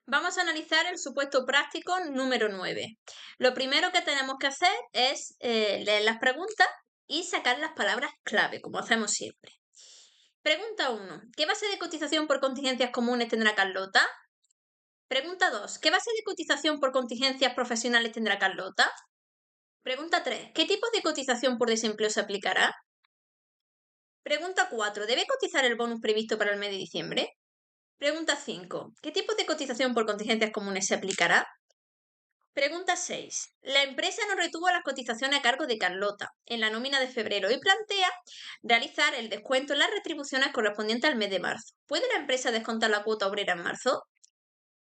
Vamos a analizar el supuesto práctico número 9. Lo primero que tenemos que hacer es leer las preguntas y sacar las palabras clave, como hacemos siempre. Pregunta 1. ¿Qué base de cotización por contingencias comunes tendrá Carlota? Pregunta 2. ¿Qué base de cotización por contingencias profesionales tendrá Carlota? Pregunta 3. ¿Qué tipo de cotización por desempleo se aplicará? Pregunta 4. ¿Debe cotizar el bonus previsto para el mes de diciembre? Pregunta 5. ¿Qué tipo de cotización por contingencias comunes se aplicará? Pregunta 6. La empresa no retuvo las cotizaciones a cargo de Carlota en la nómina de febrero y plantea realizar el descuento en las retribuciones correspondientes al mes de marzo. ¿Puede la empresa descontar la cuota obrera en marzo?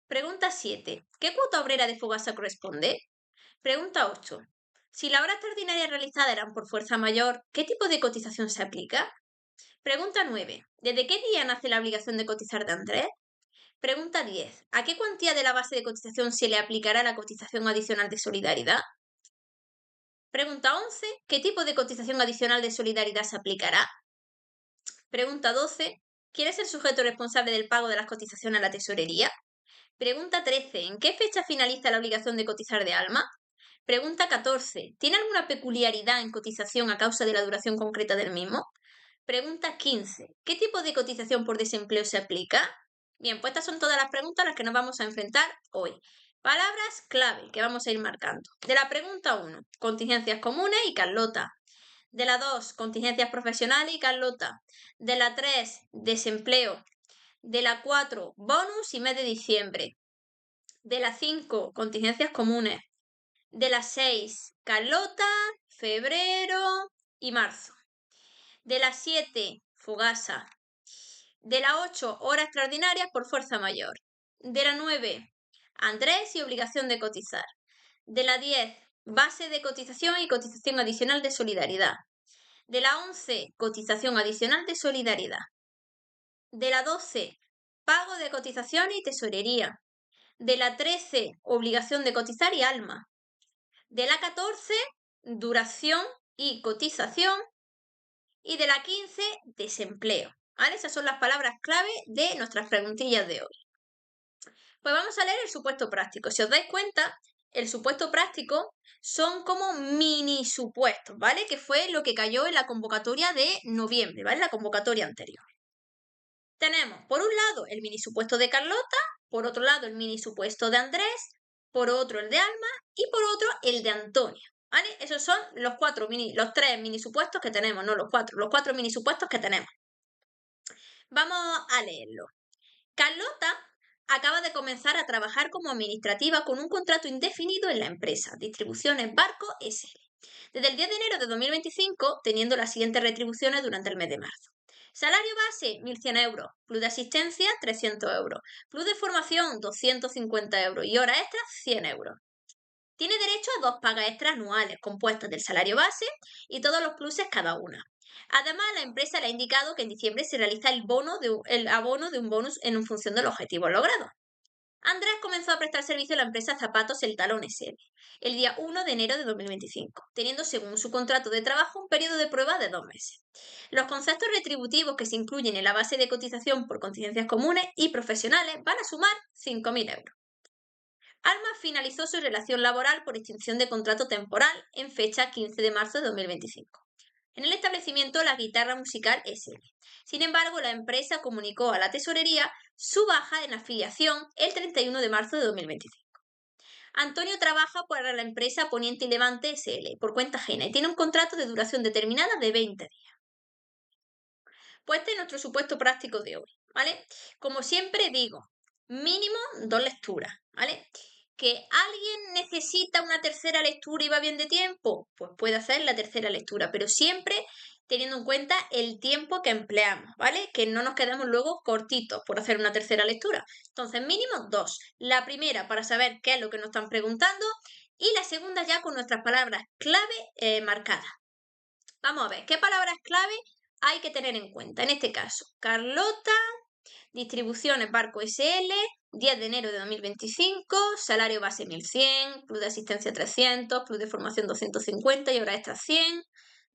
Pregunta 7. ¿Qué cuota obrera de Fogasa corresponde? Pregunta 8. Si las horas extraordinarias realizadas eran por fuerza mayor, ¿qué tipo de cotización se aplica? Pregunta 9. ¿Desde qué día nace la obligación de cotizar de Andrés? Pregunta 10. ¿A qué cuantía de la base de cotización se le aplicará la cotización adicional de solidaridad? Pregunta 11. ¿Qué tipo de cotización adicional de solidaridad se aplicará? Pregunta 12. ¿Quién es el sujeto responsable del pago de las cotizaciones a la tesorería? Pregunta 13. ¿En qué fecha finaliza la obligación de cotizar de Alma? Pregunta 14. ¿Tiene alguna peculiaridad en cotización a causa de la duración concreta del mismo? Pregunta 15. ¿Qué tipo de cotización por desempleo se aplica? Bien, pues estas son todas las preguntas a las que nos vamos a enfrentar hoy. Palabras clave que vamos a ir marcando. De la pregunta 1, contingencias comunes y Carlota. De la 2, contingencias profesionales y Carlota. De la 3, desempleo. De la 4, bonus y mes de diciembre. De la 5, contingencias comunes. De la 6, Carlota, febrero y marzo. De la 7, Fogasa. De la 8, horas extraordinarias por fuerza mayor. De la 9, Andrés y obligación de cotizar. De la 10, base de cotización y cotización adicional de solidaridad. De la 11, cotización adicional de solidaridad. De la 12, pago de cotización y tesorería. De la 13, obligación de cotizar y Alma. De la 14, duración y cotización. Y de la 15, desempleo. ¿Vale? Esas son las palabras clave de nuestras preguntillas de hoy. Pues vamos a leer el supuesto práctico. Si os dais cuenta, el supuesto práctico son como mini supuestos, ¿vale? Que fue lo que cayó en la convocatoria de noviembre, ¿vale? La convocatoria anterior. Tenemos, por un lado, el mini supuesto de Carlota, por otro lado, el mini supuesto de Andrés, por otro, el de Alma y por otro, el de Antonio, ¿vale? Esos son los tres mini supuestos que tenemos, no los cuatro mini supuestos que tenemos. Vamos a leerlo. Carlota acaba de comenzar a trabajar como administrativa con un contrato indefinido en la empresa Distribuciones Barco SL. Desde el 10 de enero de 2025, teniendo las siguientes retribuciones durante el mes de marzo. Salario base, 1.100 euros. Plus de asistencia, 300 euros. Plus de formación, 250 euros. Y horas extras, 100 euros. Tiene derecho a 2 pagas extras anuales compuestas del salario base y todos los pluses cada una. Además, la empresa le ha indicado que en diciembre se realiza el abono de un bonus en función de los objetivos logrados. Andrés comenzó a prestar servicio a la empresa Zapatos El Talón SL el día 1 de enero de 2025, teniendo según su contrato de trabajo un periodo de prueba de 2 meses. Los conceptos retributivos que se incluyen en la base de cotización por contingencias comunes y profesionales van a sumar 5.000 euros. Alma finalizó su relación laboral por extinción de contrato temporal en fecha 15 de marzo de 2025. En el establecimiento La Guitarra Musical SL. Sin embargo, la empresa comunicó a la tesorería su baja en afiliación el 31 de marzo de 2025. Antonio trabaja para la empresa Poniente y Levante SL por cuenta ajena y tiene un contrato de duración determinada de 20 días. Pues este es nuestro supuesto práctico de hoy, ¿vale? Como siempre digo, mínimo 2 lecturas, ¿vale? ¿Que alguien necesita una tercera lectura y va bien de tiempo? Pues puede hacer la tercera lectura, pero siempre teniendo en cuenta el tiempo que empleamos, ¿vale? Que no nos quedemos luego cortitos por hacer una tercera lectura. Entonces, mínimo 2. La primera para saber qué es lo que nos están preguntando y la segunda ya con nuestras palabras clave marcadas. Vamos a ver, ¿qué palabras clave hay que tener en cuenta? En este caso, Carlota, Distribuciones Barco SL, 10 de enero de 2025, salario base 1.100, plus de asistencia 300, plus de formación 250 y horas extras 100,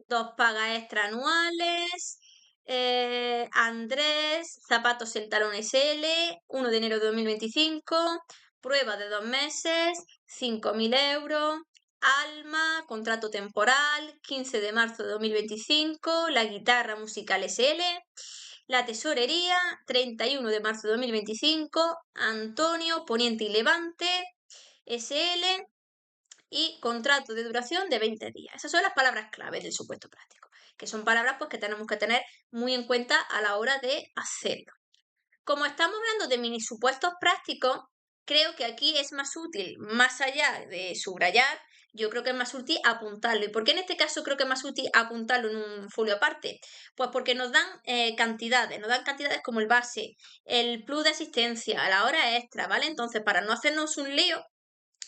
2 pagas extra anuales, Andrés, zapatos el talón SL, 1 de enero de 2025, prueba de 2 meses, 5.000 euros. Alma, contrato temporal, 15 de marzo de 2025, la guitarra musical SL, la tesorería, 31 de marzo de 2025, Antonio, poniente y levante, SL, y contrato de duración de 20 días. Esas son las palabras claves del supuesto práctico, que son palabras pues, que tenemos que tener muy en cuenta a la hora de hacerlo. Como estamos hablando de mini supuestos prácticos, creo que aquí es más útil, más allá de subrayar, yo creo que es más útil apuntarlo. ¿Y por qué en este caso creo que es más útil apuntarlo en un folio aparte? Pues porque nos dan cantidades como el base, el plus de asistencia, la hora extra, ¿vale? Entonces, para no hacernos un lío,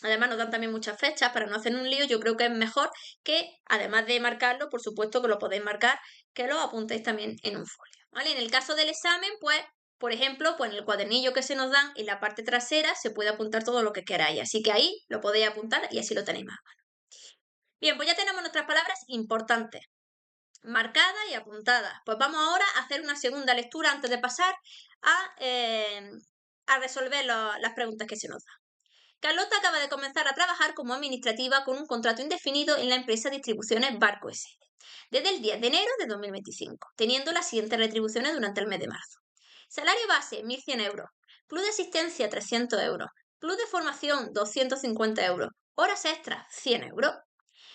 además nos dan también muchas fechas para no hacer un lío, yo creo que es mejor que, además de marcarlo, por supuesto que lo podéis marcar, que lo apuntéis también en un folio, ¿vale? En el caso del examen, pues, por ejemplo, pues en el cuadernillo que se nos dan, en la parte trasera, se puede apuntar todo lo que queráis, así que ahí lo podéis apuntar y así lo tenéis más a mano. Bien, pues ya tenemos nuestras palabras importantes, marcadas y apuntadas. Pues vamos ahora a hacer una segunda lectura antes de pasar a resolver las preguntas que se nos dan. Carlota acaba de comenzar a trabajar como administrativa con un contrato indefinido en la empresa Distribuciones Barco S.L. desde el 10 de enero de 2025, teniendo las siguientes retribuciones durante el mes de marzo. Salario base, 1.100 euros. Plus de asistencia, 300 euros. Plus de formación, 250 euros. Horas extras, 100 euros.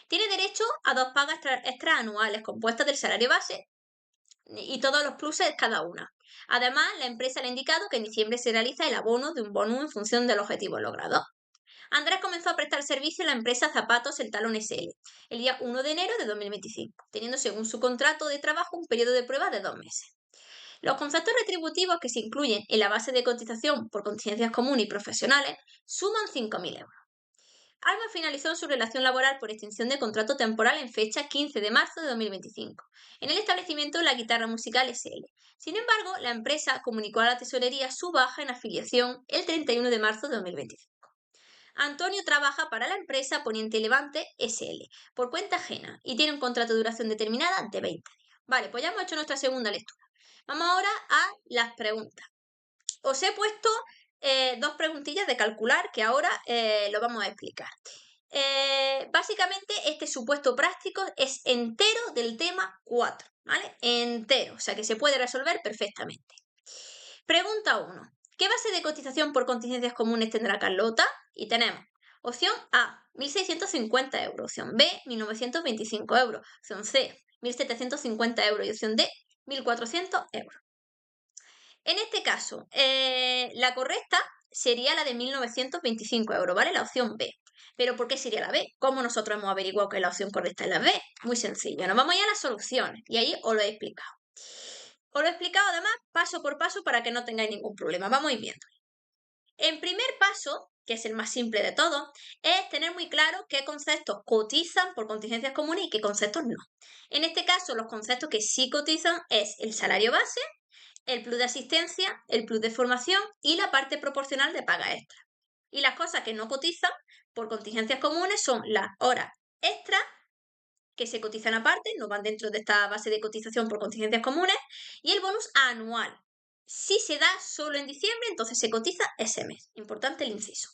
Tiene derecho a 2 pagas extra anuales compuestas del salario base y todos los pluses cada una. Además, la empresa le ha indicado que en diciembre se realiza el abono de un bonus en función del objetivo logrado. Andrés comenzó a prestar servicio en la empresa Zapatos El Talón SL el día 1 de enero de 2025, teniendo según su contrato de trabajo un periodo de prueba de 2 meses. Los conceptos retributivos que se incluyen en la base de cotización por contingencias comunes y profesionales suman 5.000 euros. Alma finalizó su relación laboral por extinción de contrato temporal en fecha 15 de marzo de 2025, en el establecimiento La Guitarra Musical SL. Sin embargo, la empresa comunicó a la tesorería su baja en afiliación el 31 de marzo de 2025. Antonio trabaja para la empresa Poniente y Levante SL por cuenta ajena y tiene un contrato de duración determinada de 20 días. Vale, pues ya hemos hecho nuestra segunda lectura. Vamos ahora a las preguntas. Os he puesto 2 preguntillas de calcular que ahora lo vamos a explicar. Básicamente este supuesto práctico es entero del tema 4, ¿vale? Entero, o sea que se puede resolver perfectamente. Pregunta 1. ¿Qué base de cotización por contingencias comunes tendrá Carlota? Y tenemos opción A, 1.650 euros, opción B, 1.925 euros, opción C, 1.750 euros y opción D, 1.400 euros. En este caso, la correcta sería la de 1.925 euros, ¿vale? La opción B. ¿Pero por qué sería la B? ¿Cómo nosotros hemos averiguado que la opción correcta es la B? Muy sencillo. Nos vamos ya a las soluciones y ahí os lo he explicado. Os lo he explicado además paso por paso para que no tengáis ningún problema. Vamos a ir viendo. En primer paso, que es el más simple de todos, es tener muy claro qué conceptos cotizan por contingencias comunes y qué conceptos no. En este caso, los conceptos que sí cotizan es el salario base, el plus de asistencia, el plus de formación y la parte proporcional de paga extra. Y las cosas que no cotizan por contingencias comunes son las horas extra, que se cotizan aparte, no van dentro de esta base de cotización por contingencias comunes, y el bonus anual. Si se da solo en diciembre, entonces se cotiza ese mes. Importante el inciso.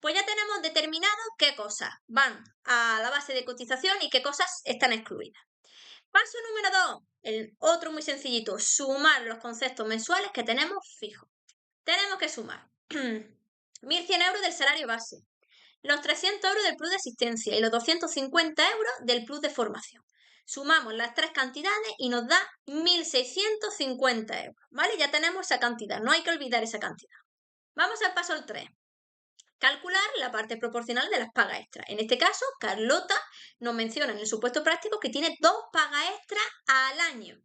Pues ya tenemos determinado qué cosas van a la base de cotización y qué cosas están excluidas. Paso número 2, el otro muy sencillito, sumar los conceptos mensuales que tenemos fijos. Tenemos que sumar 1.100 euros del salario base, los 300 euros del plus de asistencia y los 250 euros del plus de formación. Sumamos las tres cantidades y nos da 1.650 euros, ¿vale? Ya tenemos esa cantidad, no hay que olvidar esa cantidad. Vamos al paso 3. Calcular la parte proporcional de las pagas extras. En este caso, Carlota nos menciona en el supuesto práctico que tiene 2 pagas extras al año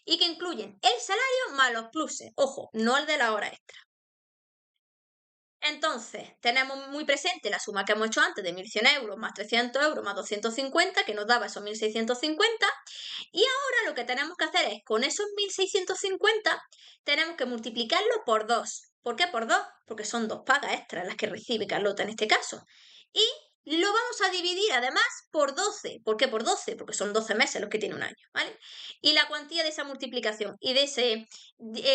y que incluyen el salario más los pluses. Ojo, no el de la hora extra. Entonces, tenemos muy presente la suma que hemos hecho antes de 1.100 euros más 300 euros más 250, que nos daba esos 1.650. Y ahora lo que tenemos que hacer es, con esos 1.650, tenemos que multiplicarlo por 2. ¿Por qué por 2? Porque son 2 pagas extras las que recibe Carlota en este caso. Y lo vamos a dividir además por 12. ¿Por qué por 12? Porque son 12 meses los que tiene un año, ¿vale? Y la cuantía de esa multiplicación y de esa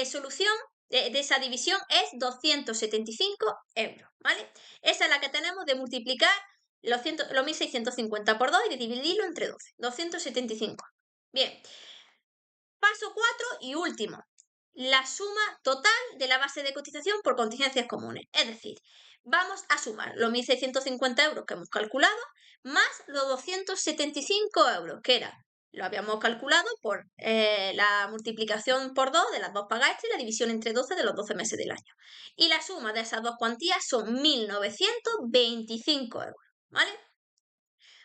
solución, de esa división es 275 euros, ¿vale? Esa es la que tenemos de multiplicar los 1650 por 2 y de dividirlo entre 12. 275. Bien. Paso 4 y último. La suma total de la base de cotización por contingencias comunes. Es decir, vamos a sumar los 1.650 euros que hemos calculado más los 275 euros, que era, lo habíamos calculado por la multiplicación por 2 de las dos pagas extra y la división entre 12 de los 12 meses del año. Y la suma de esas dos cuantías son 1.925 euros, ¿vale?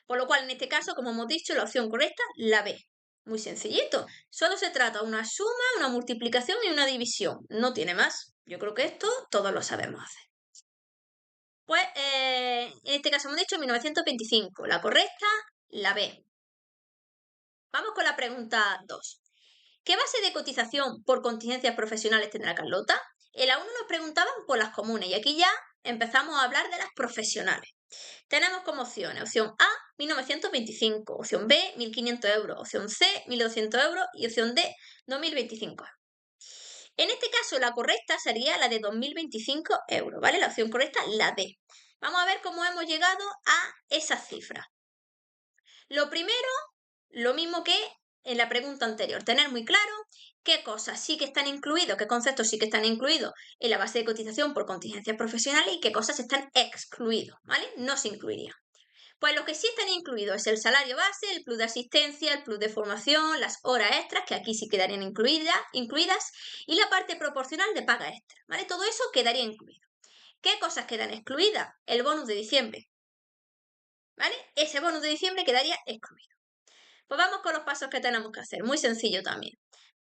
Por lo cual, en este caso, como hemos dicho, la opción correcta, la B. Muy sencillito. Solo se trata de una suma, una multiplicación y una división. No tiene más. Yo creo que esto todos lo sabemos hacer. Pues en este caso hemos dicho 1925. La correcta, la B. Vamos con la pregunta 2. ¿Qué base de cotización por contingencias profesionales tendrá Carlota? En la 1 nos preguntaban por las comunes y aquí ya empezamos a hablar de las profesionales. Tenemos como opciones, opción A, 1925, opción B, 1.500 euros, opción C, 1.200 euros y opción D, 2.025 euros. En este caso, la correcta sería la de 2.025 euros, ¿vale? La opción correcta, la D. Vamos a ver cómo hemos llegado a esa cifra. Lo primero, lo mismo que en la pregunta anterior, tener muy claro qué cosas sí que están incluidos, qué conceptos sí que están incluidos en la base de cotización por contingencias profesionales y qué cosas están excluidos, ¿vale? No se incluirían. Pues lo que sí están incluidos es el salario base, el plus de asistencia, el plus de formación, las horas extras, que aquí sí quedarían incluidas, y la parte proporcional de paga extra, ¿vale? Todo eso quedaría incluido. ¿Qué cosas quedan excluidas? El bonus de diciembre, ¿vale? Ese bonus de diciembre quedaría excluido. Pues vamos con los pasos que tenemos que hacer, muy sencillo también.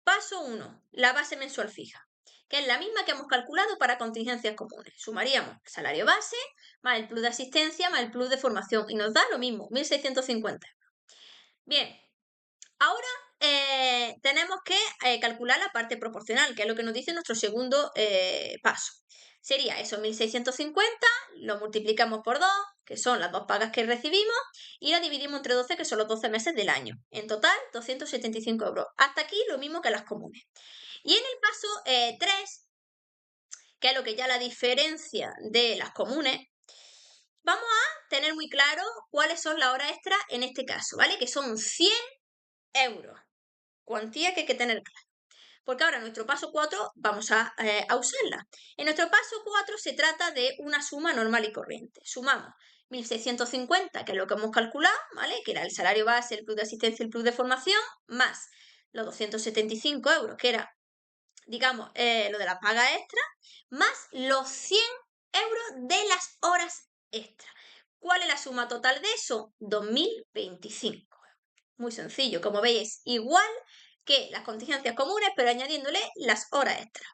Paso 1, la base mensual fija, que es la misma que hemos calculado para contingencias comunes. Sumaríamos el salario base, más el plus de asistencia, más el plus de formación, y nos da lo mismo, 1.650 euros. Bien, ahora tenemos que calcular la parte proporcional, que es lo que nos dice nuestro segundo paso. Sería esos 1.650, lo multiplicamos por 2, que son las dos pagas que recibimos, y la dividimos entre 12, que son los 12 meses del año. En total, 275 euros. Hasta aquí lo mismo que las comunes. Y en el paso 3, que es lo que ya la diferencia de las comunes, vamos a tener muy claro cuáles son las horas extras en este caso, ¿vale? Que son 100 euros. Cuantía que hay que tener clara. Porque ahora en nuestro paso 4 vamos a usarla. En nuestro paso 4 se trata de una suma normal y corriente. Sumamos 1.650, que es lo que hemos calculado, ¿vale? Que era el salario base, el plus de asistencia y el plus de formación, más los 275 euros, que era, digamos, lo de la paga extra, más los 100 euros de las horas extra. ¿Cuál es la suma total de eso? 2.025 euros. Muy sencillo, como veis, igual que las contingencias comunes, pero añadiéndole las horas extras.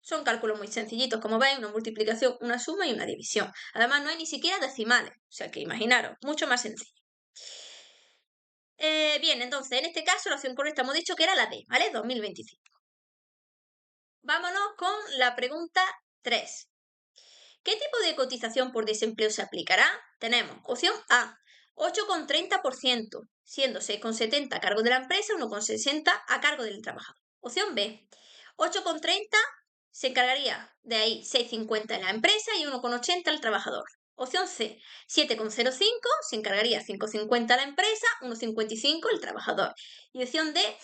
Son cálculos muy sencillitos, como veis, una multiplicación, una suma y una división. Además, no hay ni siquiera decimales, o sea que imaginaros, mucho más sencillo. Bien, entonces, en este caso, la opción correcta hemos dicho que era la D, ¿vale? 2025. Vámonos con la pregunta 3. ¿Qué tipo de cotización por desempleo se aplicará? Tenemos opción A, 8,30%, siendo 6,70 a cargo de la empresa, 1,60 a cargo del trabajador. Opción B, 8,30 se encargaría de ahí 6,50 en la empresa y 1,80 al trabajador. Opción C, 7,05 se encargaría 5,50 la empresa, 1,55 el trabajador. Y opción D,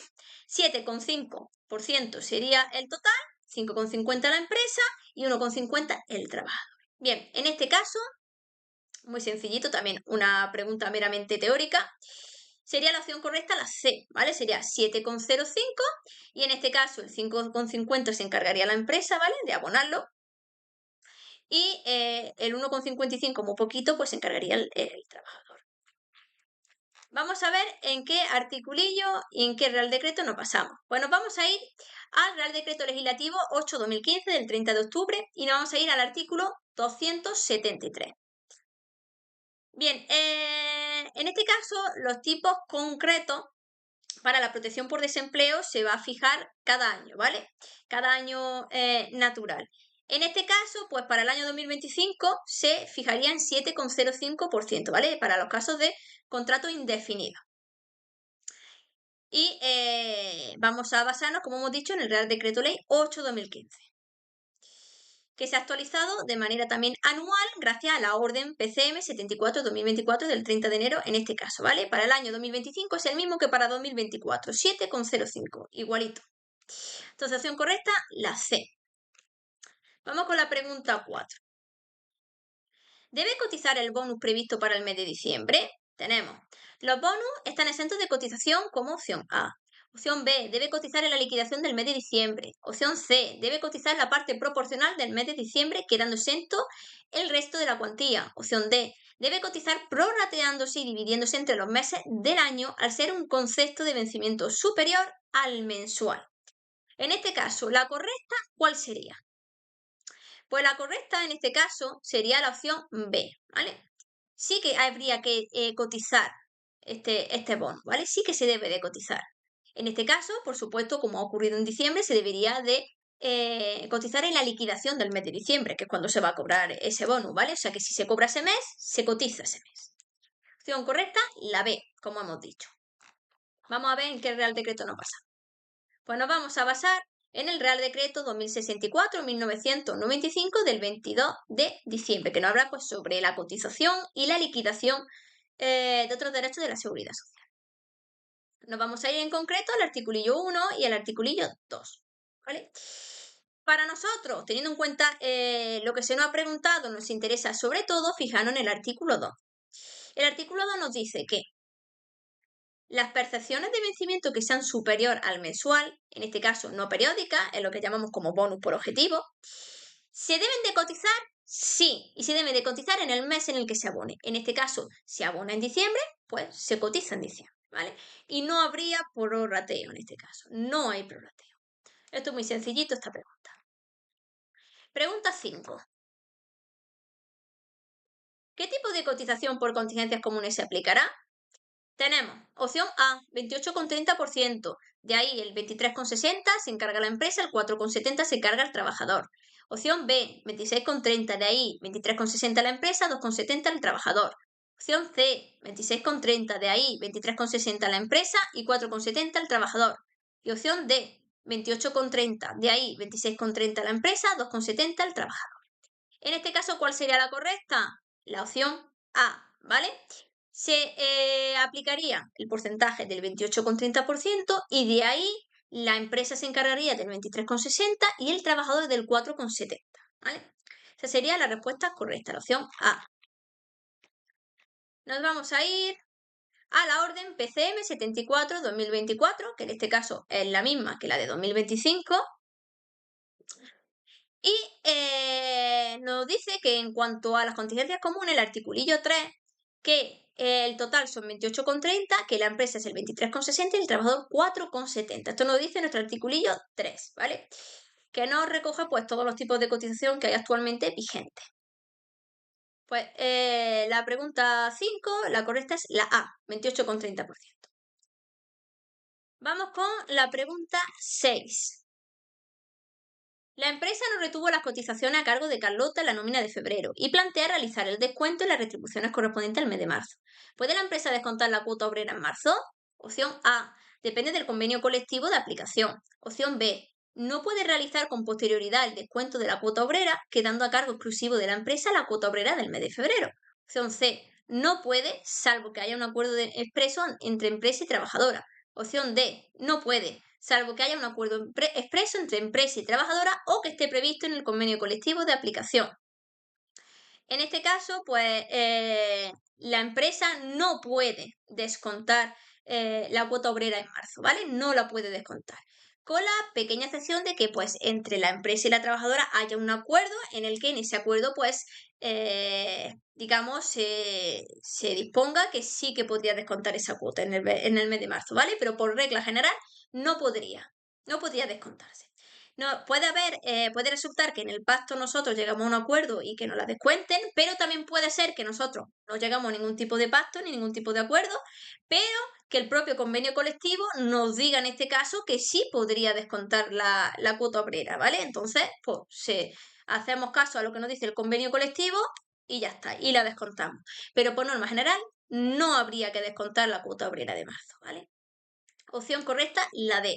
7,5% sería el total, 5,50 la empresa y 1,50 el trabajador. Bien, en este caso, muy sencillito, también una pregunta meramente teórica, sería la opción correcta la C, ¿vale? Sería 7,05 y en este caso el 5,50 se encargaría la empresa, ¿vale? De abonarlo. Y el 1,55, como poquito, pues se encargaría el trabajador. Vamos a ver en qué articulillo y en qué Real Decreto nos pasamos. Pues nos vamos a ir al Real Decreto Legislativo 8/2015 del 30 de octubre y nos vamos a ir al artículo 273. Bien, en este caso los tipos concretos para la protección por desempleo se va a fijar cada año, ¿vale? Cada año natural. En este caso, pues para el año 2025 se fijaría en 7,05%, ¿vale? Para los casos de contrato indefinido. Y vamos a basarnos, como hemos dicho, en el Real Decreto Ley 8/2015, que se ha actualizado de manera también anual gracias a la orden PCM 74/2024 del 30 de enero en este caso, ¿vale? Para el año 2025 es el mismo que para 2024, 7,05, igualito. Entonces, opción correcta, la C. Vamos con la pregunta 4. ¿Debe cotizar el bonus previsto para el mes de diciembre? Tenemos, los bonus están exentos de cotización como opción A. Opción B, debe cotizar en la liquidación del mes de diciembre. Opción C, debe cotizar la parte proporcional del mes de diciembre, quedando exento el resto de la cuantía. Opción D, debe cotizar prorrateándose y dividiéndose entre los meses del año al ser un concepto de vencimiento superior al mensual. En este caso, la correcta, ¿cuál sería? Pues la correcta en este caso sería la opción B, ¿vale? Sí que habría que cotizar este bono, ¿vale? Sí que se debe de cotizar. En este caso, por supuesto, como ha ocurrido en diciembre, se debería de cotizar en la liquidación del mes de diciembre, que es cuando se va a cobrar ese bono, ¿vale? O sea que si se cobra ese mes, se cotiza ese mes. Opción correcta, la B, como hemos dicho. Vamos a ver en qué Real Decreto nos pasa. Pues nos vamos a basar en el Real Decreto 2064-1995 del 22 de diciembre, que nos habla pues, sobre la cotización y la liquidación de otros derechos de la seguridad social. Nos vamos a ir en concreto al articulillo 1 y al articulillo 2. ¿Vale? Para nosotros, teniendo en cuenta lo que se nos ha preguntado, nos interesa sobre todo fijarnos en el artículo 2. El artículo 2 nos dice que las percepciones de vencimiento que sean superior al mensual, en este caso no periódica, es lo que llamamos como bonus por objetivo, ¿se deben de cotizar? Sí, y se deben de cotizar en el mes en el que se abone. En este caso, si abona en diciembre, pues se cotiza en diciembre, ¿vale? Y no habría prorrateo en este caso, no hay prorrateo. Esto es muy sencillito, esta pregunta. Pregunta 5. ¿Qué tipo de cotización por contingencias comunes se aplicará? Tenemos opción A, 28,30%, de ahí el 23,60 se encarga la empresa, el 4,70 se encarga el trabajador. Opción B, 26,30, de ahí 23,60 la empresa, 2,70 el trabajador. Opción C, 26,30, de ahí 23,60 la empresa y 4,70 el trabajador. Y opción D, 28,30, de ahí 26,30 la empresa, 2,70 el trabajador. En este caso, ¿cuál sería la correcta? La opción A, ¿vale? Se aplicaría el porcentaje del 28,30% y de ahí la empresa se encargaría del 23,60 y el trabajador del 4,70, ¿vale? Esa sería la respuesta correcta, la opción A. Nos vamos a ir a la orden PCM 74/2024, que en este caso es la misma que la de 2025. Y nos dice que en cuanto a las contingencias comunes, el articulillo 3, que el total son 28,30, que la empresa es el 23,60 y el trabajador 4,70. Esto nos dice nuestro articulillo 3, ¿vale? Que nos recoge pues todos los tipos de cotización que hay actualmente vigentes. Pues la pregunta 5, la correcta es la A, 28,30%. Vamos con la pregunta 6. La empresa no retuvo las cotizaciones a cargo de Carlota en la nómina de febrero y plantea realizar el descuento en las retribuciones correspondientes al mes de marzo. ¿Puede la empresa descontar la cuota obrera en marzo? Opción A. Depende del convenio colectivo de aplicación. Opción B. No puede realizar con posterioridad el descuento de la cuota obrera, quedando a cargo exclusivo de la empresa la cuota obrera del mes de febrero. Opción C. No puede, salvo que haya un acuerdo expreso entre empresa y trabajadora. Opción D. No puede, salvo que haya un acuerdo expreso entre empresa y trabajadora o que esté previsto en el convenio colectivo de aplicación. En este caso, pues la empresa no puede descontar la cuota obrera en marzo, ¿vale? No la puede descontar. Con la pequeña excepción de que, pues, entre la empresa y la trabajadora haya un acuerdo en el que en ese acuerdo, pues, digamos, se disponga que sí que podría descontar esa cuota en el mes de marzo, ¿vale? Pero por regla general no podría descontarse. No, puede resultar que en el pacto nosotros llegamos a un acuerdo y que nos la descuenten, pero también puede ser que nosotros no llegamos a ningún tipo de pacto ni ningún tipo de acuerdo, pero que el propio convenio colectivo nos diga en este caso que sí podría descontar la cuota obrera, ¿vale? Entonces, pues hacemos caso a lo que nos dice el convenio colectivo y ya está, y la descontamos. Pero por norma general no habría que descontar la cuota obrera de marzo, ¿vale? Opción correcta, la D.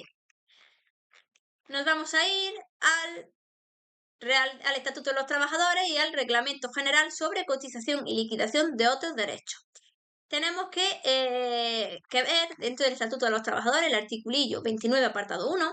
Nos vamos a ir al Estatuto de los Trabajadores y al Reglamento General sobre Cotización y Liquidación de otros derechos. Tenemos que ver dentro del Estatuto de los Trabajadores el articulillo 29, apartado 1,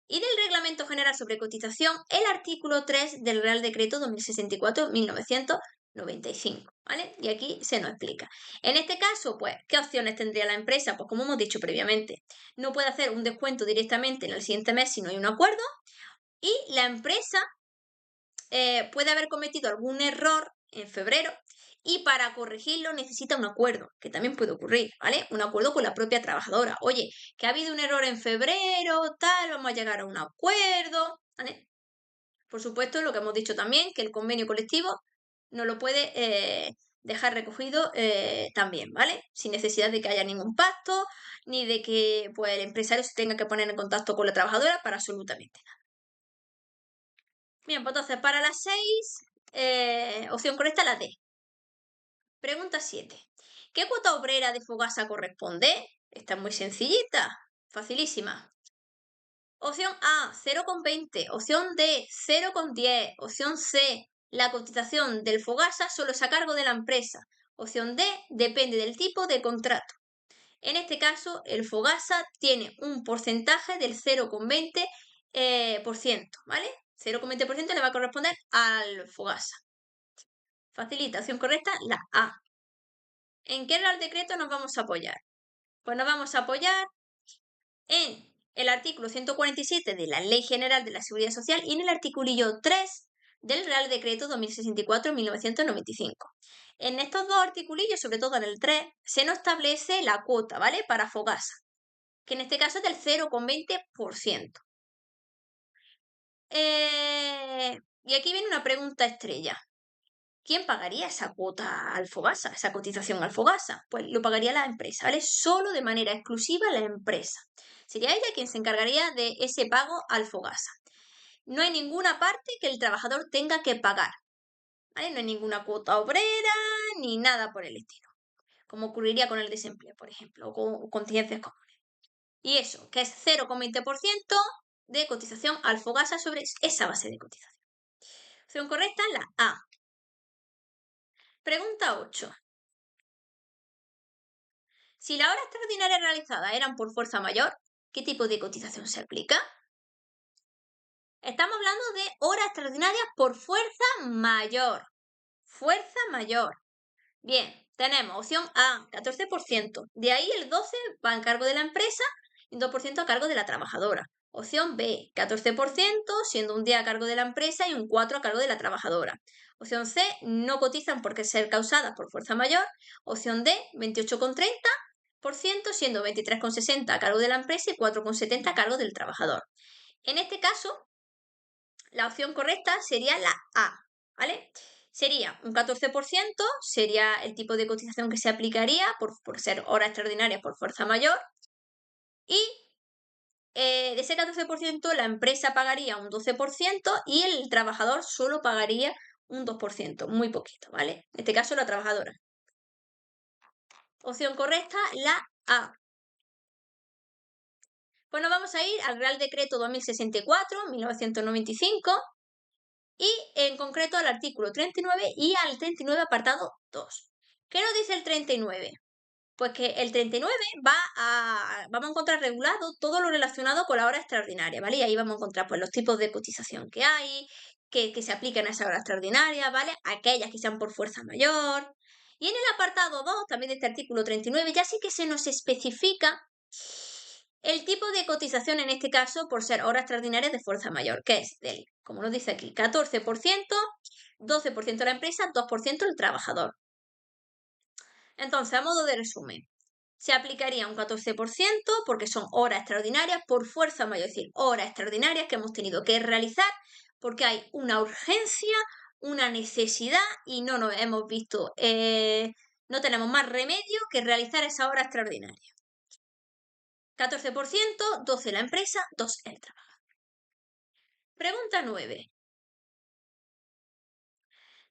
y del Reglamento General sobre Cotización el artículo 3 del Real Decreto 2064-1995, ¿vale? Y aquí se nos explica. En este caso, pues, ¿qué opciones tendría la empresa? Pues como hemos dicho previamente, no puede hacer un descuento directamente en el siguiente mes si no hay un acuerdo, y la empresa puede haber cometido algún error en febrero y para corregirlo necesita un acuerdo, que también puede ocurrir, ¿vale? Un acuerdo con la propia trabajadora. Oye, que ha habido un error en febrero, tal, vamos a llegar a un acuerdo, ¿vale? Por supuesto, lo que hemos dicho también, que el convenio colectivo no lo puede dejar recogido también, ¿vale? Sin necesidad de que haya ningún pacto, ni de que pues, el empresario se tenga que poner en contacto con la trabajadora para absolutamente nada. Bien, pues entonces para las 6, opción correcta la D. Pregunta 7. ¿Qué cuota obrera de Fogasa corresponde? Esta es muy sencillita, facilísima. Opción A, 0,20. Opción D, 0,10. Opción C, la cotización del Fogasa solo es a cargo de la empresa. Opción D, depende del tipo de contrato. En este caso, el Fogasa tiene un porcentaje del 0,20%, ¿vale? 0,20% le va a corresponder al Fogasa. Facilita, opción correcta, la A. ¿En qué Real Decreto nos vamos a apoyar? Pues nos vamos a apoyar en el artículo 147 de la Ley General de la Seguridad Social y en el articulillo 3 del Real Decreto 2064-1995. En estos dos articulillos, sobre todo en el 3, se nos establece la cuota, ¿vale? Para Fogasa, que en este caso es del 0,20%. Y aquí viene una pregunta estrella. ¿Quién pagaría esa cuota al Fogasa, esa cotización al Fogasa? Pues lo pagaría la empresa, ¿vale? Solo de manera exclusiva la empresa. Sería ella quien se encargaría de ese pago al Fogasa. No hay ninguna parte que el trabajador tenga que pagar, ¿vale? No hay ninguna cuota obrera ni nada por el estilo, como ocurriría con el desempleo, por ejemplo, o con contingencias comunes. Y eso, que es 0,20% de cotización al Fogasa sobre esa base de cotización. Opción correcta, la A. Pregunta 8. Si la hora extraordinaria realizada eran por fuerza mayor, ¿qué tipo de cotización se aplica? Estamos hablando de horas extraordinarias por fuerza mayor. Fuerza mayor. Bien, tenemos opción A, 14%. De ahí el 12% va a cargo de la empresa y un 2% a cargo de la trabajadora. Opción B, 14%, siendo un día a cargo de la empresa y un 4% a cargo de la trabajadora. Opción C, no cotizan porque ser causadas por fuerza mayor. Opción D, 28,30%, siendo 23,60 a cargo de la empresa y 4,70 a cargo del trabajador. En este caso, la opción correcta sería la A, ¿vale? Sería un 14%, sería el tipo de cotización que se aplicaría por ser horas extraordinarias por fuerza mayor. Y de ese 14% la empresa pagaría un 12% y el trabajador solo pagaría un 2%, muy poquito, ¿vale? En este caso la trabajadora. Opción correcta, la A. Pues nos vamos a ir al Real Decreto 2064-1995 y en concreto al artículo 39 y al 39 apartado 2. ¿Qué nos dice el 39? Pues que el 39 vamos a encontrar regulado todo lo relacionado con la hora extraordinaria, ¿vale? Y ahí vamos a encontrar pues, los tipos de cotización que hay, que se aplican a esa hora extraordinaria, ¿vale? Aquellas que sean por fuerza mayor. Y en el apartado 2, también de este artículo 39, ya sí que se nos especifica el tipo de cotización en este caso por ser horas extraordinarias de fuerza mayor, que es del, como nos dice aquí, 14%, 12% la empresa, 2% el trabajador. Entonces, a modo de resumen, se aplicaría un 14% porque son horas extraordinarias por fuerza mayor, es decir, horas extraordinarias que hemos tenido que realizar porque hay una urgencia, una necesidad y no nos hemos visto, no tenemos más remedio que realizar esa hora extraordinaria. 14%, 12% la empresa, 2% el trabajador. Pregunta 9.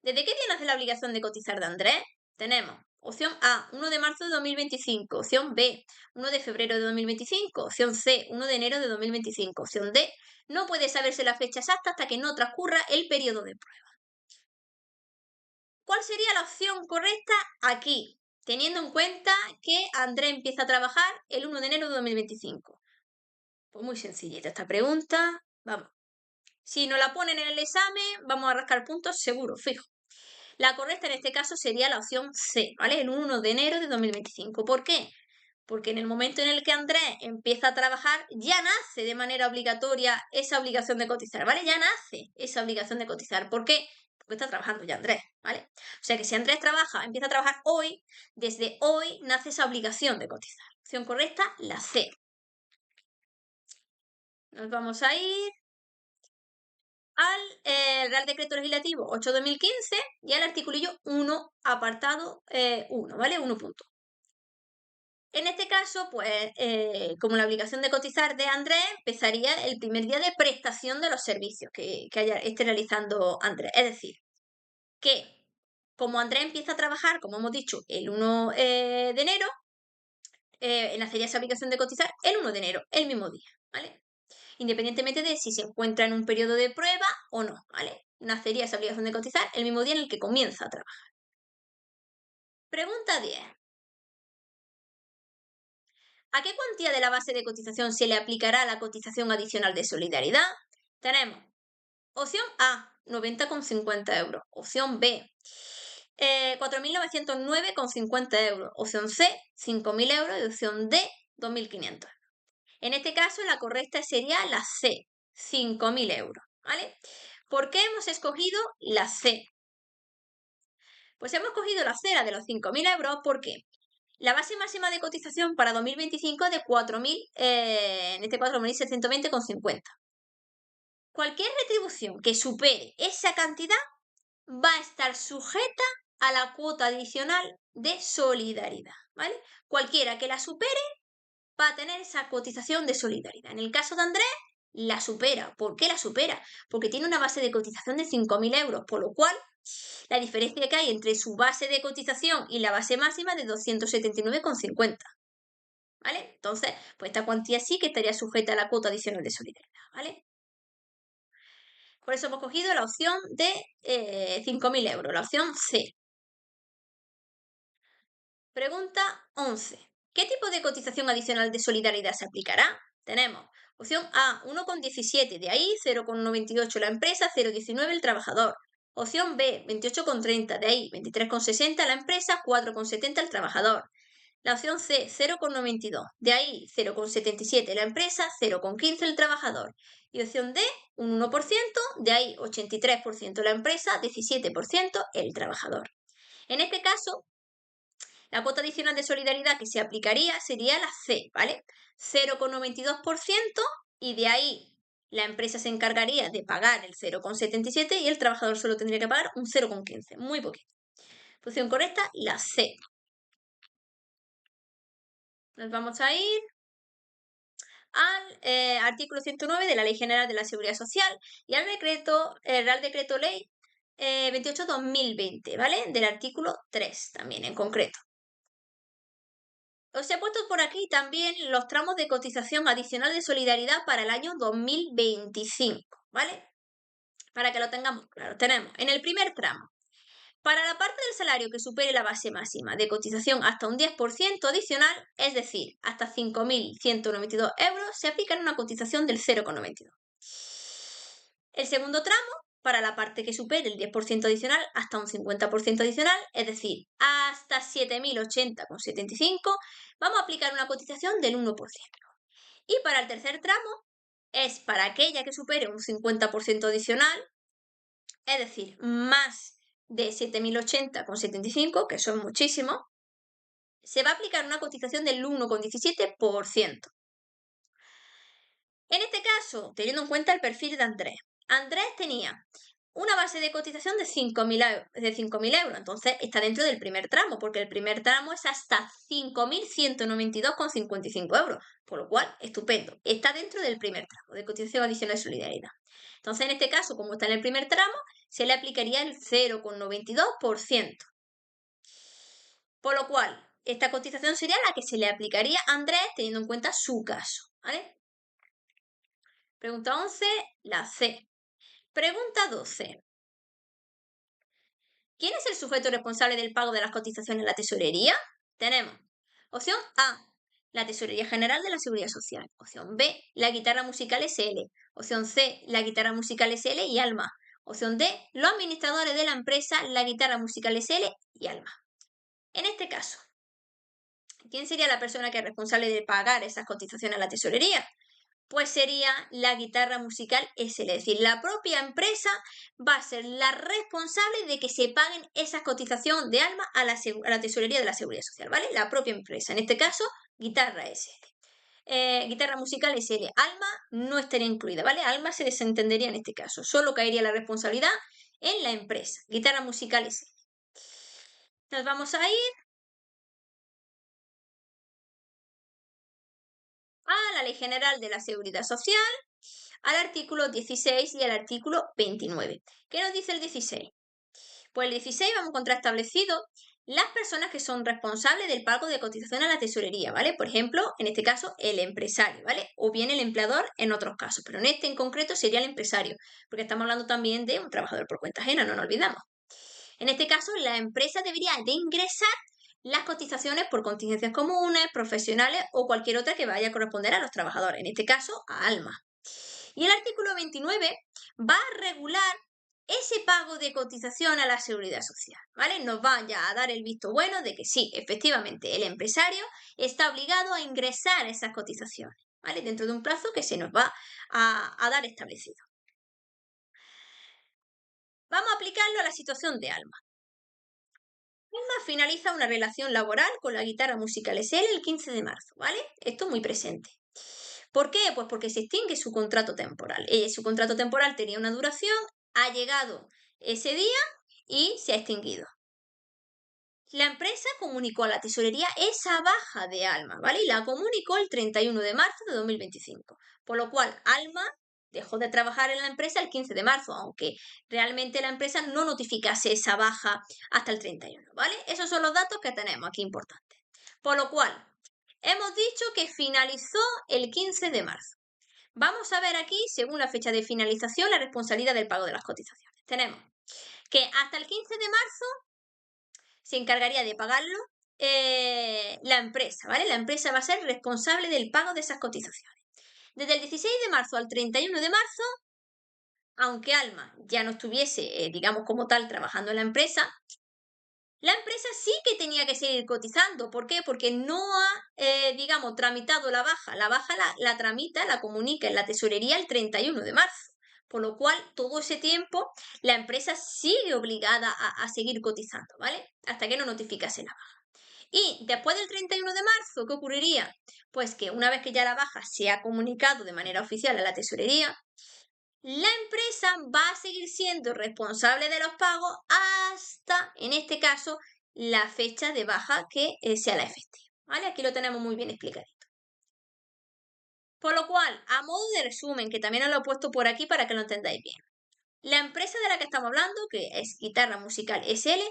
¿Desde qué día nace la obligación de cotizar de Andrés? Tenemos opción A, 1 de marzo de 2025, opción B, 1 de febrero de 2025, opción C, 1 de enero de 2025, opción D, no puede saberse la fecha exacta hasta que no transcurra el periodo de prueba. ¿Cuál sería la opción correcta aquí? Teniendo en cuenta que Andrés empieza a trabajar el 1 de enero de 2025. Pues muy sencillita esta pregunta. Vamos. Si nos la ponen en el examen, vamos a rascar puntos seguro, fijo. La correcta en este caso sería la opción C, ¿vale? El 1 de enero de 2025. ¿Por qué? Porque en el momento en el que Andrés empieza a trabajar, ya nace de manera obligatoria esa obligación de cotizar, ¿vale? Ya nace esa obligación de cotizar. ¿Por qué? Porque está trabajando ya Andrés, ¿vale? O sea que si Andrés empieza a trabajar hoy, desde hoy nace esa obligación de cotizar. Opción correcta, la C. Nos vamos a ir al Real Decreto Legislativo 8/2015 y al articulillo 1, apartado 1, ¿vale? 1 punto. En este caso, pues, como la obligación de cotizar de Andrés empezaría el primer día de prestación de los servicios que esté realizando Andrés. Es decir, que como Andrés empieza a trabajar, como hemos dicho, el 1 de enero, nacería esa obligación de cotizar el 1 de enero, el mismo día, ¿vale? Independientemente de si se encuentra en un periodo de prueba o no, ¿vale? Nacería esa obligación de cotizar el mismo día en el que comienza a trabajar. Pregunta 10. ¿A qué cuantía de la base de cotización se le aplicará la cotización adicional de solidaridad? Tenemos opción A, 90,50 euros. Opción B, 4.909,50 euros. Opción C, 5.000 euros. Y opción D, 2.500. En este caso, la correcta sería la C, 5.000 euros. ¿Vale? ¿Por qué hemos escogido la C? Pues hemos escogido la C, la de los 5.000 euros, porque la base máxima de cotización para 2025 es de 4.000, en este 4.720,50. Cualquier retribución que supere esa cantidad va a estar sujeta a la cuota adicional de solidaridad, ¿vale? Cualquiera que la supere va a tener esa cotización de solidaridad. En el caso de Andrés, la supera. ¿Por qué la supera? Porque tiene una base de cotización de 5.000 euros, por lo cual la diferencia que hay entre su base de cotización y la base máxima es de 279,50. ¿Vale? Entonces, pues esta cuantía sí que estaría sujeta a la cuota adicional de solidaridad, ¿vale? Por eso hemos cogido la opción de 5.000 euros, la opción C. Pregunta 11. ¿Qué tipo de cotización adicional de solidaridad se aplicará? Tenemos opción A, 1,17, de ahí 0,98 la empresa, 0,19 el trabajador. Opción B, 28,30, de ahí 23,60 la empresa, 4,70 el trabajador. La opción C, 0,92, de ahí 0,77 la empresa, 0,15 el trabajador. Y opción D, un 1%, de ahí 83% la empresa, 17% el trabajador. En este caso, la cuota adicional de solidaridad que se aplicaría sería la C, ¿vale? 0,92% y de ahí la empresa se encargaría de pagar el 0,77 y el trabajador solo tendría que pagar un 0,15, muy poquito. Opción correcta, la C. Nos vamos a ir al artículo 109 de la Ley General de la Seguridad Social y al decreto, Real Decreto Ley 28/2020, ¿vale? Del artículo 3 también en concreto. Os he puesto por aquí también los tramos de cotización adicional de solidaridad para el año 2025, ¿vale? Para que lo tengamos claro. Tenemos en el primer tramo, para la parte del salario que supere la base máxima de cotización hasta un 10% adicional, es decir, hasta 5.192 euros, se aplica una cotización del 0,92. El segundo tramo, para la parte que supere el 10% adicional hasta un 50% adicional, es decir, hasta 7.080,75, vamos a aplicar una cotización del 1%. Y para el tercer tramo, es para aquella que supere un 50% adicional, es decir, más de 7.080,75, que son muchísimos, se va a aplicar una cotización del 1,17%. En este caso, teniendo en cuenta el perfil de Andrés, Andrés tenía una base de cotización de 5.000 euros, entonces está dentro del primer tramo, porque el primer tramo es hasta 5.192,55 euros, por lo cual, estupendo, está dentro del primer tramo de cotización adicional de solidaridad. Entonces, en este caso, como está en el primer tramo, se le aplicaría el 0,92%. Por lo cual, esta cotización sería la que se le aplicaría a Andrés teniendo en cuenta su caso, ¿vale? Pregunta 11, la C. Pregunta 12. ¿Quién es el sujeto responsable del pago de las cotizaciones en la tesorería? Tenemos opción A, la Tesorería General de la Seguridad Social. Opción B, la Guitarra Musical SL. Opción C, la Guitarra Musical SL y Alma. Opción D, los administradores de la empresa, la Guitarra Musical SL y Alma. En este caso, ¿quién sería la persona que es responsable de pagar esas cotizaciones a la tesorería? Pues sería la Guitarra Musical SL, es decir, la propia empresa va a ser la responsable de que se paguen esas cotizaciones de Alma a la tesorería de la Seguridad Social, ¿vale? La propia empresa, en este caso, Guitarra SL. Guitarra Musical SL, Alma no estaría incluida, ¿vale? Alma se desentendería en este caso, solo caería la responsabilidad en la empresa, Guitarra Musical SL. Nos vamos a ir a la Ley General de la Seguridad Social, al artículo 16 y al artículo 29. ¿Qué nos dice el 16? Pues el 16 vamos a encontrar establecido las personas que son responsables del pago de cotización a la tesorería, ¿vale? Por ejemplo, en este caso, el empresario, ¿vale? O bien el empleador en otros casos, pero en este en concreto sería el empresario, porque estamos hablando también de un trabajador por cuenta ajena, no nos olvidamos. En este caso, la empresa debería de ingresar las cotizaciones por contingencias comunes, profesionales o cualquier otra que vaya a corresponder a los trabajadores, en este caso a Alma. Y el artículo 29 va a regular ese pago de cotización a la seguridad social, ¿vale? Nos va ya a dar el visto bueno de que sí, efectivamente, el empresario está obligado a ingresar esas cotizaciones, ¿vale? Dentro de un plazo que se nos va a dar establecido. Vamos a aplicarlo a la situación de Alma. Alma finaliza una relación laboral con la Guitarra Musical SL el 15 de marzo, ¿vale? Esto muy presente. ¿Por qué? Pues porque se extingue su contrato temporal. Su contrato temporal tenía una duración, ha llegado ese día y se ha extinguido. La empresa comunicó a la tesorería esa baja de Alma, ¿vale? Y la comunicó el 31 de marzo de 2025. Por lo cual, Alma dejó de trabajar en la empresa el 15 de marzo, aunque realmente la empresa no notificase esa baja hasta el 31, ¿vale? Esos son los datos que tenemos aquí importantes. Por lo cual, hemos dicho que finalizó el 15 de marzo. Vamos a ver aquí, según la fecha de finalización, la responsabilidad del pago de las cotizaciones. Tenemos que hasta el 15 de marzo se encargaría de pagarlo la empresa, ¿vale? La empresa va a ser responsable del pago de esas cotizaciones. Desde el 16 de marzo al 31 de marzo, aunque Alma ya no estuviese, digamos, como tal, trabajando en la empresa sí que tenía que seguir cotizando. ¿Por qué? Porque no ha, digamos, tramitado la baja. La baja la tramita, la comunica en la tesorería el 31 de marzo. Por lo cual, todo ese tiempo, la empresa sigue obligada a seguir cotizando, ¿vale? Hasta que no notificase la baja. Y después del 31 de marzo, ¿qué ocurriría? Pues que una vez que ya la baja se ha comunicado de manera oficial a la tesorería, la empresa va a seguir siendo responsable de los pagos hasta, en este caso, la fecha de baja que sea la efectiva. ¿Vale? Aquí lo tenemos muy bien explicadito. Por lo cual, a modo de resumen, que también os lo he puesto por aquí para que lo entendáis bien. La empresa de la que estamos hablando, que es Guitarra Musical SL,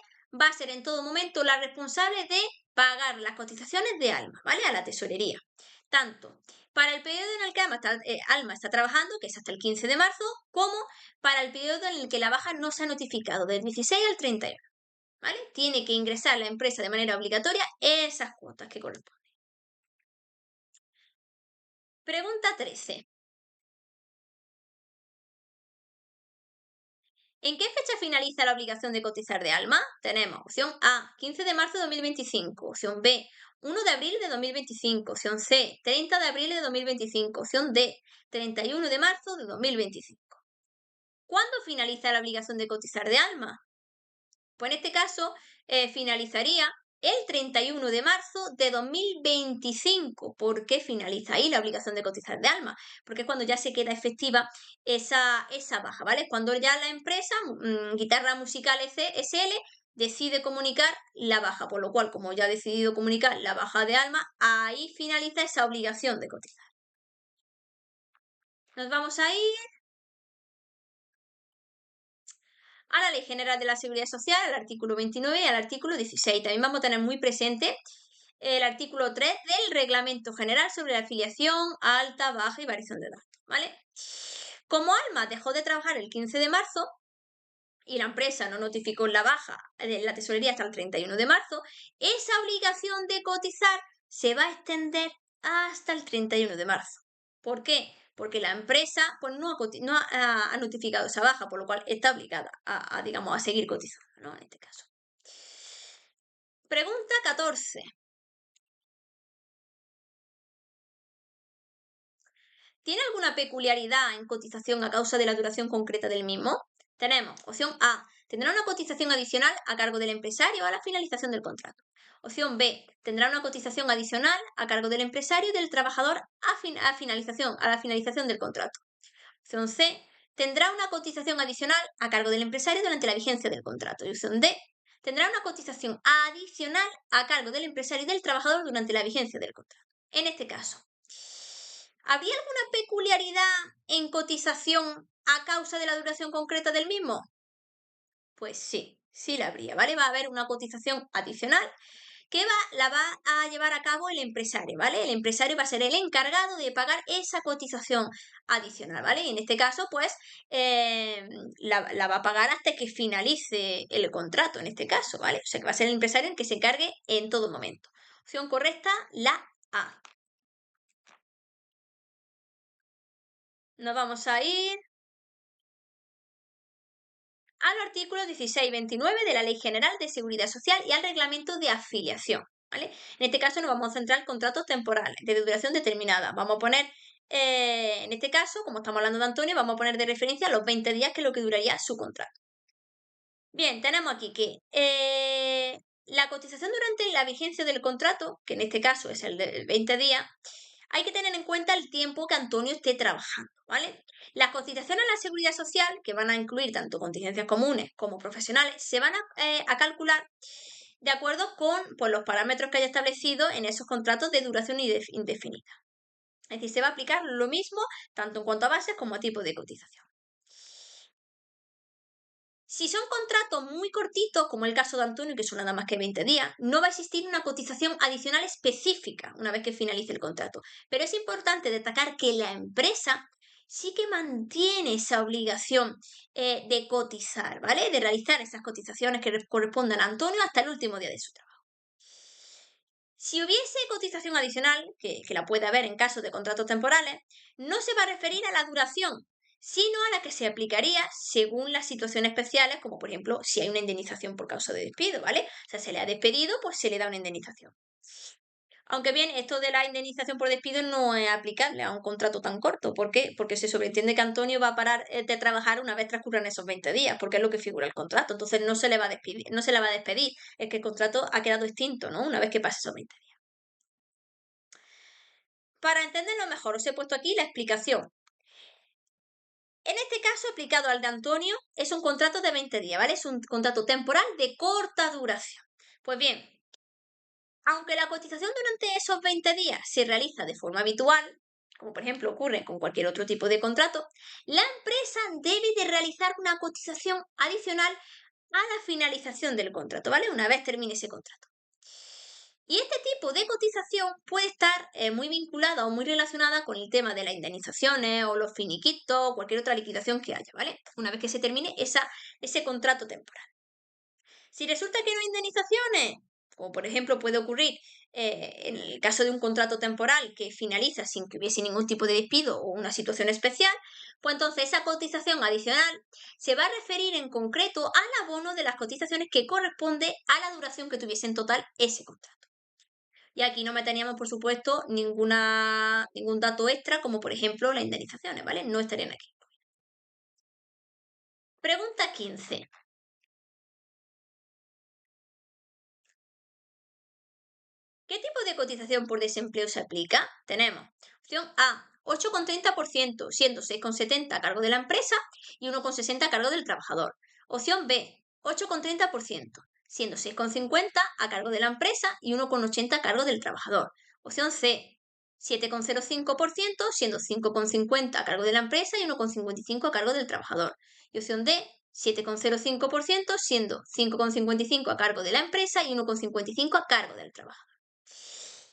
va a ser en todo momento la responsable de pagar las cotizaciones de Alma, ¿vale? A la tesorería. Tanto para el periodo en el que Alma está trabajando, que es hasta el 15 de marzo, como para el periodo en el que la baja no se ha notificado, del 16 al 31. ¿Vale? Tiene que ingresar la empresa de manera obligatoria esas cuotas que corresponden. Pregunta 13. ¿En qué fecha finaliza la obligación de cotizar de Alma? Tenemos opción A, 15 de marzo de 2025, opción B, 1 de abril de 2025, opción C, 30 de abril de 2025, opción D, 31 de marzo de 2025. ¿Cuándo finaliza la obligación de cotizar de Alma? Pues en este caso finalizaría el 31 de marzo de 2025. ¿Por qué finaliza ahí la obligación de cotizar de Alma? Porque es cuando ya se queda efectiva esa baja, ¿vale? Cuando ya la empresa, Guitarra Musical SL, decide comunicar la baja, por lo cual, como ya ha decidido comunicar la baja de Alma, ahí finaliza esa obligación de cotizar. Nos vamos a ir a la Ley General de la Seguridad Social, al artículo 29 y al artículo 16. También vamos a tener muy presente el artículo 3 del Reglamento General sobre la afiliación, alta, baja y variación de datos, ¿vale? Como Alma dejó de trabajar el 15 de marzo y la empresa no notificó la baja de la tesorería hasta el 31 de marzo, esa obligación de cotizar se va a extender hasta el 31 de marzo. ¿Por qué? Porque la empresa pues, no ha notificado esa baja, por lo cual está obligada digamos, a seguir cotizando, ¿no? En este caso. Pregunta 14. ¿Tiene alguna peculiaridad en cotización a causa de la duración concreta del mismo? Tenemos opción A, tendrá una cotización adicional a cargo del empresario a la finalización del contrato. Opción B, tendrá una cotización adicional a cargo del empresario y del trabajador a la finalización del contrato. Opción C, tendrá una cotización adicional a cargo del empresario durante la vigencia del contrato. Y opción D, tendrá una cotización adicional a cargo del empresario y del trabajador durante la vigencia del contrato. En este caso, ¿habría alguna peculiaridad en cotización a causa de la duración concreta del mismo? Pues sí la habría, ¿vale? Va a haber una cotización adicional que la va a llevar a cabo el empresario, ¿vale? El empresario va a ser el encargado de pagar esa cotización adicional, ¿vale? Y en este caso, pues, la va a pagar hasta que finalice el contrato, en este caso, ¿vale? O sea, que va a ser el empresario el que se encargue en todo momento. Opción correcta, la A. Nos vamos a ir al artículo 1629 de la Ley General de Seguridad Social y al Reglamento de Afiliación, ¿vale? En este caso nos vamos a centrar en contratos temporales de duración determinada. Vamos a poner, en este caso, como estamos hablando de Antonio, vamos a poner de referencia los 20 días, que es lo que duraría su contrato. Bien, tenemos aquí que la cotización durante la vigencia del contrato, que en este caso es el de 20 días, hay que tener en cuenta el tiempo que Antonio esté trabajando, ¿vale? Las cotizaciones a la seguridad social, que van a incluir tanto contingencias comunes como profesionales, se van a calcular de acuerdo con pues, los parámetros que haya establecido en esos contratos de duración indefinida. Es decir, se va a aplicar lo mismo tanto en cuanto a bases como a tipo de cotización. Si son contratos muy cortitos, como el caso de Antonio, que son nada más que 20 días, no va a existir una cotización adicional específica una vez que finalice el contrato. Pero es importante destacar que la empresa sí que mantiene esa obligación de cotizar, ¿vale? De realizar esas cotizaciones que correspondan a Antonio hasta el último día de su trabajo. Si hubiese cotización adicional, que la puede haber en caso de contratos temporales, no se va a referir a la duración, sino a la que se aplicaría según las situaciones especiales, como por ejemplo si hay una indemnización por causa de despido, ¿vale? O sea, se le ha despedido, pues se le da una indemnización. Aunque bien, esto de la indemnización por despido no es aplicable a un contrato tan corto. ¿Por qué? Porque se sobreentiende que Antonio va a parar de trabajar una vez transcurran esos 20 días, porque es lo que figura el contrato. Entonces no se le va a despedir, no se le va a despedir. Es que el contrato ha quedado extinto, ¿no? Una vez que pase esos 20 días. Para entenderlo mejor, os he puesto aquí la explicación. En este caso, aplicado al de Antonio, es un contrato de 20 días, ¿vale? Es un contrato temporal de corta duración. Pues bien, aunque la cotización durante esos 20 días se realiza de forma habitual, como por ejemplo ocurre con cualquier otro tipo de contrato, la empresa debe de realizar una cotización adicional a la finalización del contrato, ¿vale? Una vez termine ese contrato. Y este tipo de cotización puede estar muy vinculada o muy relacionada con el tema de las indemnizaciones o los finiquitos o cualquier otra liquidación que haya, ¿vale? Una vez que se termine ese contrato temporal. Si resulta que no hay indemnizaciones, como por ejemplo puede ocurrir en el caso de un contrato temporal que finaliza sin que hubiese ningún tipo de despido o una situación especial, pues entonces esa cotización adicional se va a referir en concreto al abono de las cotizaciones que corresponde a la duración que tuviese en total ese contrato. Y aquí no meteríamos, por supuesto, ningún dato extra, como por ejemplo las indemnizaciones, ¿vale? No estarían aquí. Pregunta 15. ¿Qué tipo de cotización por desempleo se aplica? Tenemos opción A, 8,30%, siendo 6,70 a cargo de la empresa y 1,60 a cargo del trabajador. Opción B, 8,30%, siendo 6,50 a cargo de la empresa y 1,80 a cargo del trabajador. Opción C, 7,05%, siendo 5,50 a cargo de la empresa y 1,55 a cargo del trabajador. Y opción D, 7,05%, siendo 5,55 a cargo de la empresa y 1,55 a cargo del trabajador.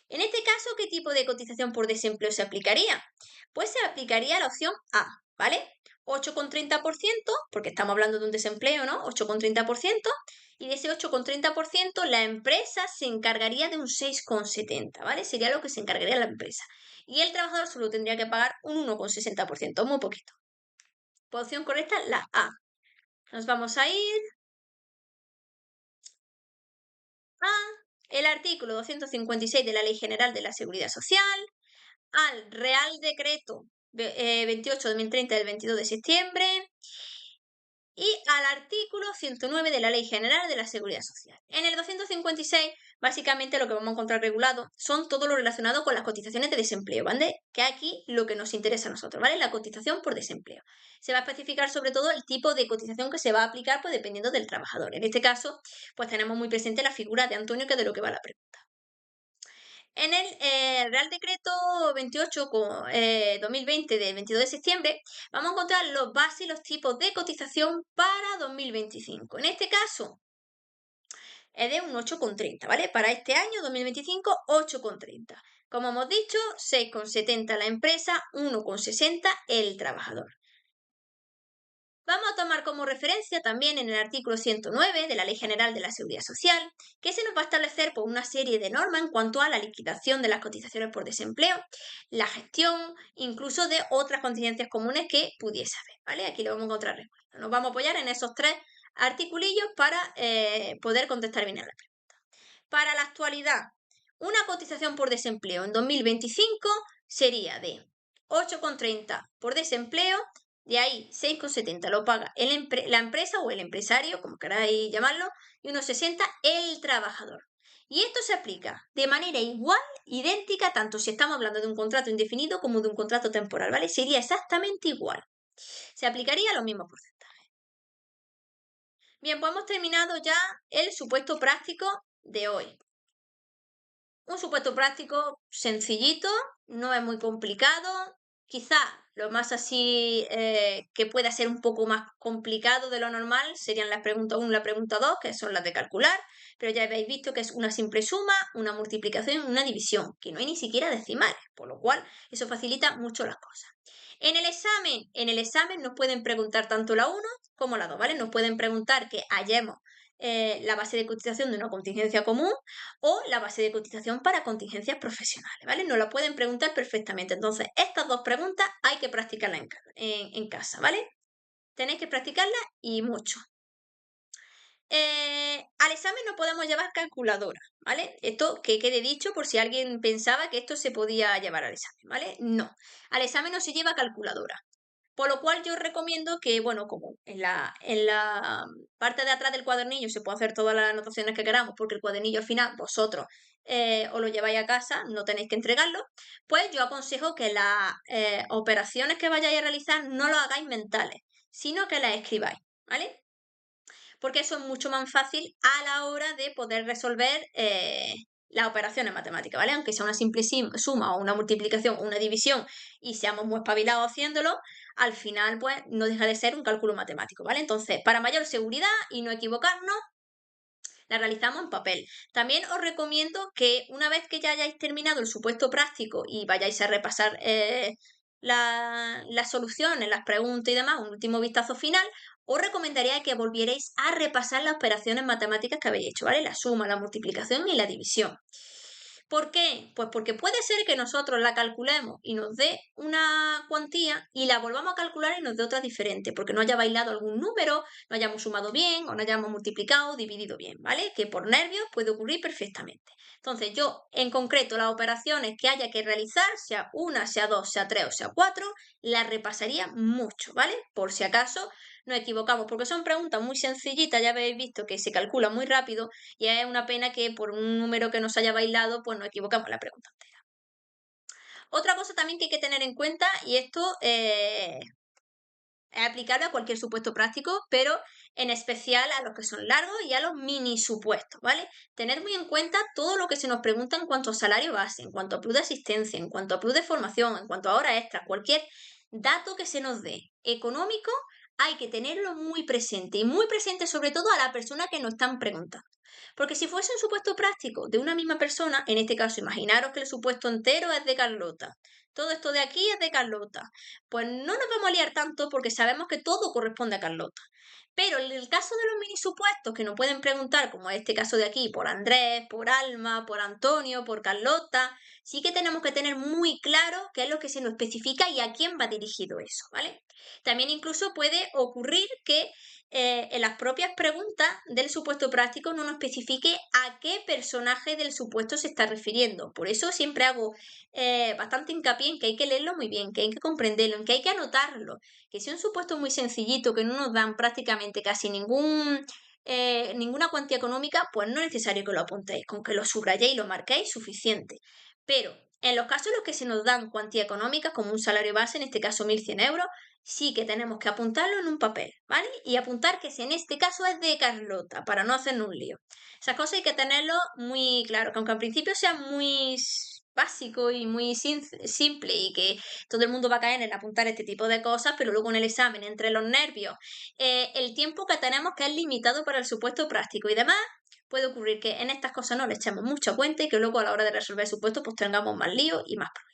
En este caso, ¿qué tipo de cotización por desempleo se aplicaría? Pues se aplicaría la opción A, ¿vale? 8,30%, porque estamos hablando de un desempleo, ¿no? 8,30%, y de ese 8,30% la empresa se encargaría de un 6,70, ¿vale? Sería lo que se encargaría la empresa. Y el trabajador solo tendría que pagar un 1,60%, muy poquito. Pues opción correcta, la A. Nos vamos a ir a el artículo 256 de la Ley General de la Seguridad Social, al Real Decreto 28/2030 del 22 de septiembre y al artículo 109 de la Ley General de la Seguridad Social. En el 256, básicamente lo que vamos a encontrar regulado son todo lo relacionado con las cotizaciones de desempleo, ¿vale? Que aquí lo que nos interesa a nosotros, ¿vale? La cotización por desempleo. Se va a especificar sobre todo el tipo de cotización que se va a aplicar, pues dependiendo del trabajador. En este caso, pues tenemos muy presente la figura de Antonio, que es de lo que va la pregunta. En el Real Decreto 28/2020 del 22 de septiembre vamos a encontrar los bases y los tipos de cotización para 2025. En este caso es de un 8,30, ¿vale? Para este año 2025, 8,30. Como hemos dicho, 6,70 la empresa, 1,60 el trabajador. Vamos a tomar como referencia también en el artículo 109 de la Ley General de la Seguridad Social, que se nos va a establecer por una serie de normas en cuanto a la liquidación de las cotizaciones por desempleo, la gestión, incluso de otras contingencias comunes que pudiese haber, ¿vale? Aquí lo vamos a encontrar recuerdo. Nos vamos a apoyar en esos tres articulillos para poder contestar bien a la pregunta. Para la actualidad, una cotización por desempleo en 2025 sería de 8,30 por desempleo, de ahí 6,70 lo paga la empresa o el empresario, como queráis llamarlo, y 1,60 el trabajador. Y esto se aplica de manera igual, idéntica, tanto si estamos hablando de un contrato indefinido como de un contrato temporal, ¿vale? Sería exactamente igual. Se aplicaría los mismos porcentajes. Bien, pues hemos terminado ya el supuesto práctico de hoy. Un supuesto práctico sencillito, no es muy complicado. Quizá lo más así que pueda ser un poco más complicado de lo normal serían las preguntas 1 y la pregunta 2, que son las de calcular, pero ya habéis visto que es una simple suma, una multiplicación y una división, que no hay ni siquiera decimales, por lo cual eso facilita mucho las cosas. En el examen nos pueden preguntar tanto la 1 como la 2, ¿vale? Nos pueden preguntar que hallemos la base de cotización de una contingencia común o la base de cotización para contingencias profesionales, ¿vale? Nos la pueden preguntar perfectamente. Entonces, estas dos preguntas hay que practicarlas en casa, ¿vale? Tenéis que practicarlas y mucho. Al examen no podemos llevar calculadora, ¿vale? Esto que quede dicho por si alguien pensaba que esto se podía llevar al examen, ¿vale? No, al examen no se lleva calculadora. Por lo cual yo recomiendo que, bueno, como en la parte de atrás del cuadernillo se puede hacer todas las anotaciones que queramos, porque el cuadernillo al final vosotros os lo lleváis a casa, no tenéis que entregarlo, pues yo aconsejo que las operaciones que vayáis a realizar no lo hagáis mentales, sino que las escribáis, ¿vale? Porque eso es mucho más fácil a la hora de poder resolver las operaciones matemáticas, ¿vale? Aunque sea una simple suma o una multiplicación o una división y seamos muy espabilados haciéndolo, al final pues no deja de ser un cálculo matemático, ¿vale? Entonces, para mayor seguridad y no equivocarnos, la realizamos en papel. También os recomiendo que una vez que ya hayáis terminado el supuesto práctico y vayáis a repasar las soluciones, las preguntas y demás, un último vistazo final, os recomendaría que volvierais a repasar las operaciones matemáticas que habéis hecho, ¿vale? La suma, la multiplicación y la división. ¿Por qué? Pues porque puede ser que nosotros la calculemos y nos dé una cuantía y la volvamos a calcular y nos dé otra diferente, porque no haya bailado algún número, no hayamos sumado bien o no hayamos multiplicado o dividido bien, ¿vale? Que por nervios puede ocurrir perfectamente. Entonces yo, en concreto, las operaciones que haya que realizar, sea una, sea dos, sea tres o sea cuatro, las repasaría mucho, ¿vale? Por si acaso nos equivocamos, porque son preguntas muy sencillitas, ya habéis visto que se calcula muy rápido y es una pena que por un número que nos haya bailado, pues nos equivocamos la pregunta entera. Otra cosa también que hay que tener en cuenta, y esto Es aplicable a cualquier supuesto práctico, pero en especial a los que son largos y a los mini supuestos, ¿vale? Tener muy en cuenta todo lo que se nos pregunta en cuanto a salario base, en cuanto a plus de asistencia, en cuanto a plus de formación, en cuanto a horas extras, cualquier dato que se nos dé económico, hay que tenerlo muy presente y muy presente sobre todo a la persona que nos están preguntando. Porque si fuese un supuesto práctico de una misma persona, en este caso imaginaros que el supuesto entero es de Carlota, todo esto de aquí es de Carlota, pues no nos vamos a liar tanto porque sabemos que todo corresponde a Carlota. Pero en el caso de los mini supuestos que nos pueden preguntar, como este caso de aquí, por Andrés, por Alma, por Antonio, por Carlota, sí que tenemos que tener muy claro qué es lo que se nos especifica y a quién va dirigido eso, ¿vale? También incluso puede ocurrir que en las propias preguntas del supuesto práctico no nos especifique a qué personaje del supuesto se está refiriendo. Por eso siempre hago bastante hincapié en que hay que leerlo muy bien, que hay que comprenderlo, en que hay que anotarlo. Que si un supuesto muy sencillito, que no nos dan prácticamente casi ninguna cuantía económica, pues no es necesario que lo apuntéis, con que lo subrayéis y lo marquéis suficiente. Pero en los casos en los que se nos dan cuantía económica, como un salario base, en este caso 1.100 euros, sí que tenemos que apuntarlo en un papel, ¿vale? Y apuntar que si en este caso es de Carlota, para no hacernos un lío. Esas cosas hay que tenerlo muy claro, que aunque al principio sea muy básico y muy simple y que todo el mundo va a caer en apuntar este tipo de cosas, pero luego en el examen, entre los nervios, el tiempo que tenemos que es limitado para el supuesto práctico y demás, puede ocurrir que en estas cosas no le echemos mucha cuenta y que luego a la hora de resolver el supuesto pues tengamos más lío y más problemas.